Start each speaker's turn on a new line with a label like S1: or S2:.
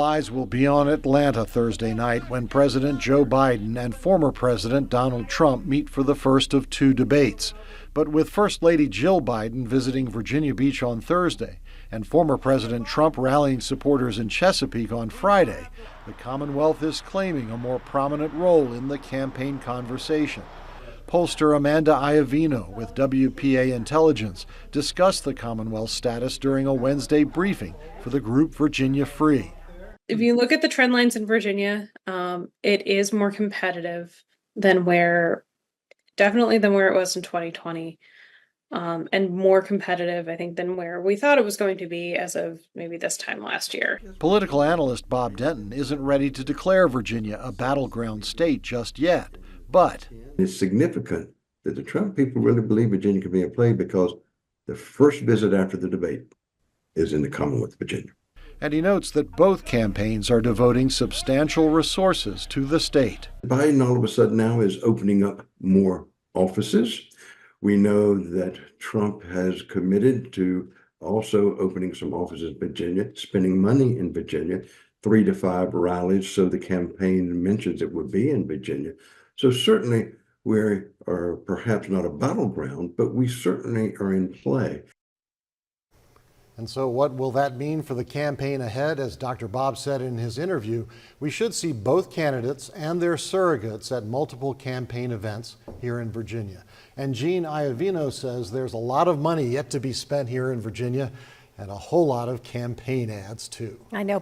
S1: Eyes will be on Atlanta Thursday night when President Joe Biden and former President Donald Trump meet for the first of two debates. But with First Lady Jill Biden visiting Virginia Beach on Thursday and former President Trump rallying supporters in Chesapeake on Friday, the Commonwealth is claiming a more prominent role in the campaign conversation. Pollster Amanda Iovino with WPA Intelligence discussed the Commonwealth status during a Wednesday briefing for the group Virginia Free.
S2: If you look at the trend lines in Virginia, it is more competitive than definitely than where it was in 2020, and more competitive, I think, than where we thought it was going to be as of maybe this time last year.
S1: Political analyst Bob Denton isn't ready to declare Virginia a battleground state just yet, but
S3: it's significant that the Trump people really believe Virginia could be in play because the first visit after the debate is in the Commonwealth of Virginia.
S1: And he notes that both campaigns are devoting substantial resources to the state.
S3: Biden all of a sudden now is opening up more offices. We know that Trump has committed to also opening some offices in Virginia, spending money in Virginia, 3 to 5 rallies, so the campaign mentions it would be in Virginia. So certainly we are perhaps not a battleground, but we certainly are in play.
S1: And so what will that mean for the campaign ahead? As Dr. Bob said in his interview, we should see both candidates and their surrogates at multiple campaign events here in Virginia. And Jean Iovino says there's a lot of money yet to be spent here in Virginia and a whole lot of campaign ads too.
S4: I know.